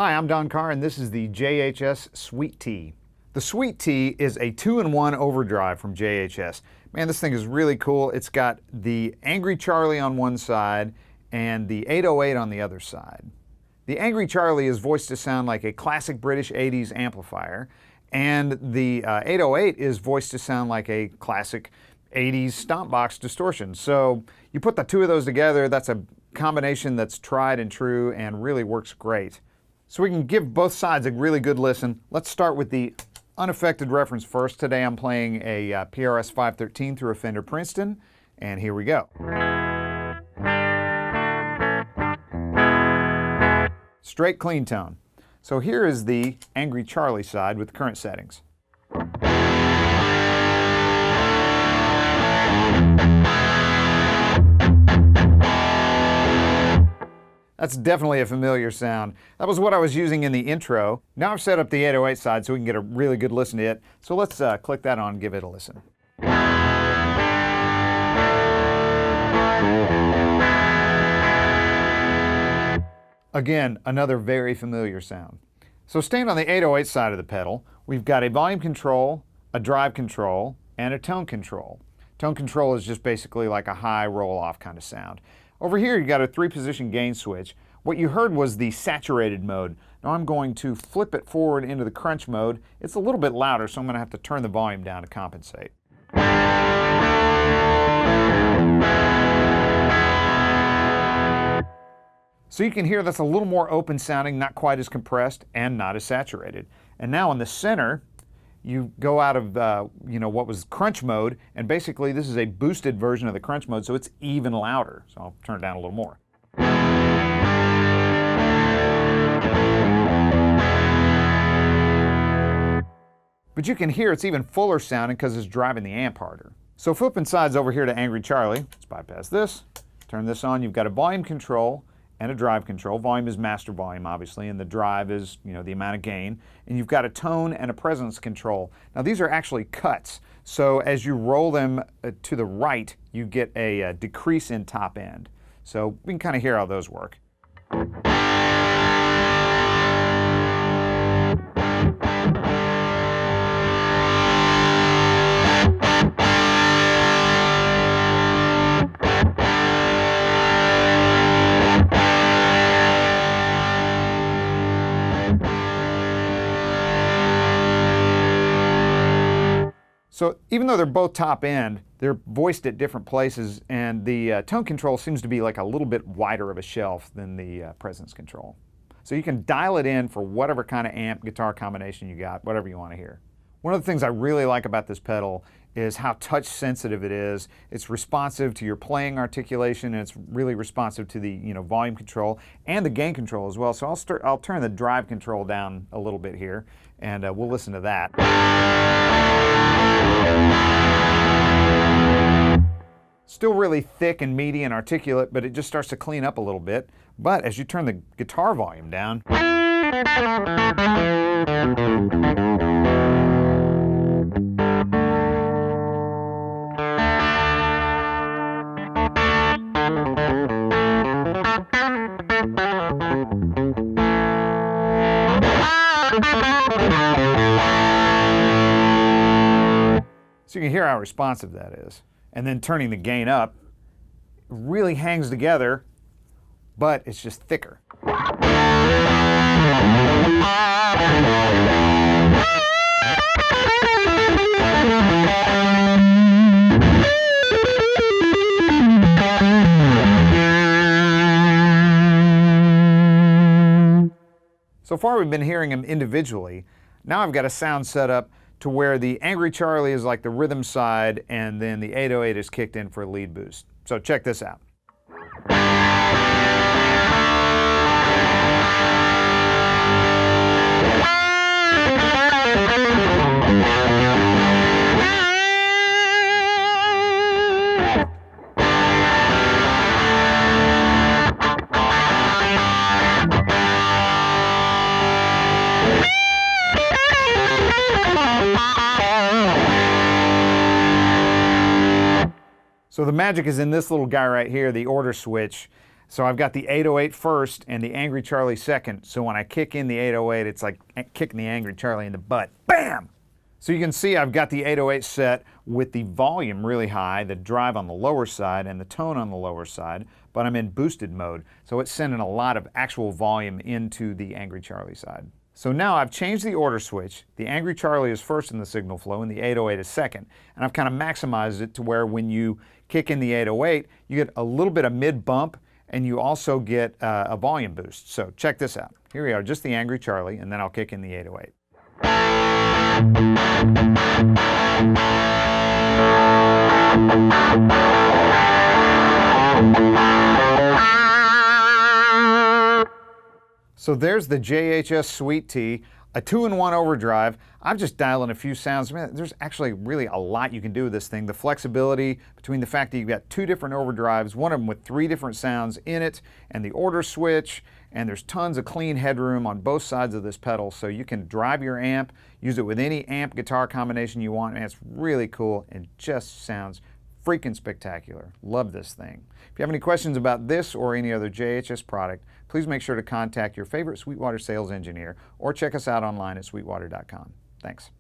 Hi, I'm Don Carr, and this is the JHS Sweet Tea. The Sweet Tea is a 2-in-1 overdrive from JHS. Man, this thing is really cool. It's got the Angry Charlie on one side and the 808 on the other side. The Angry Charlie is voiced to sound like a classic British 80s amplifier, and the 808 is voiced to sound like a classic 80s stomp box distortion. So you put the two of those together, that's a combination that's tried and true and really works great. So we can give both sides a really good listen. Let's start with the unaffected reference first. Today I'm playing a PRS 513 through a Fender Princeton, and here we go. Straight clean tone. So here is the Angry Charlie side with current settings. That's definitely a familiar sound. That was what I was using in the intro. Now I've set up the 808 side so we can get a really good listen to it. So let's click that on and give it a listen. Again, another very familiar sound. So staying on the 808 side of the pedal, we've got a volume control, a drive control, and a tone control. Tone control is just basically like a high roll-off kind of sound. Over here, you've got a 3-position gain switch. What you heard was the saturated mode. Now I'm going to flip it forward into the crunch mode. It's a little bit louder, so I'm going to have to turn the volume down to compensate. So you can hear that's a little more open sounding, not quite as compressed, and not as saturated. And now in the center, you go out of what was crunch mode, and basically this is a boosted version of the crunch mode, so it's even louder. So I'll turn it down a little more. But you can hear it's even fuller sounding because it's driving the amp harder. So flipping sides over here to Angry Charlie, let's bypass this, turn this on. You've got a volume control and a drive control. Volume is master volume, obviously, and the drive is, the amount of gain. And you've got a tone and a presence control. Now these are actually cuts, so as you roll them to the right, you get a decrease in top end. So we can kind of hear how those work. So even though they're both top end, they're voiced at different places, and the tone control seems to be like a little bit wider of a shelf than the presence control. So you can dial it in for whatever kind of amp guitar combination you got, whatever you want to hear. One of the things I really like about this pedal is how touch sensitive it is. It's responsive to your playing articulation, and it's really responsive to the volume control and the gain control as well. So I'll turn the drive control down a little bit here, and we'll listen to that. Still really thick and meaty and articulate, but it just starts to clean up a little bit. But as you turn the guitar volume down, so you can hear how responsive that is. And then turning the gain up, it really hangs together, but it's just thicker. So far we've been hearing them individually. Now I've got a sound set up to where the Angry Charlie is like the rhythm side, and then the 808 is kicked in for a lead boost. So check this out. So the magic is in this little guy right here, the order switch. So I've got the 808 first and the Angry Charlie second. So when I kick in the 808, it's like kicking the Angry Charlie in the butt. Bam! So you can see I've got the 808 set with the volume really high, the drive on the lower side and the tone on the lower side, but I'm in boosted mode. So it's sending a lot of actual volume into the Angry Charlie side. So now I've changed the order switch. The Angry Charlie is first in the signal flow and the 808 is second. And I've kind of maximized it to where when you kick in the 808, you get a little bit of mid bump and you also get a volume boost. So check this out. Here we are, just the Angry Charlie, and then I'll kick in the 808. So there's the JHS Sweet T, a 2-in-1 overdrive. I've just dialed in a few sounds. Man, there's actually really a lot you can do with this thing. The flexibility between the fact that you've got 2 different overdrives, one of them with 3 different sounds in it, and the order switch, and there's tons of clean headroom on both sides of this pedal, so you can drive your amp, use it with any amp guitar combination you want. Man, it's really cool and just sounds freaking spectacular. Love this thing. If you have any questions about this or any other JHS product, please make sure to contact your favorite Sweetwater sales engineer or check us out online at sweetwater.com. Thanks.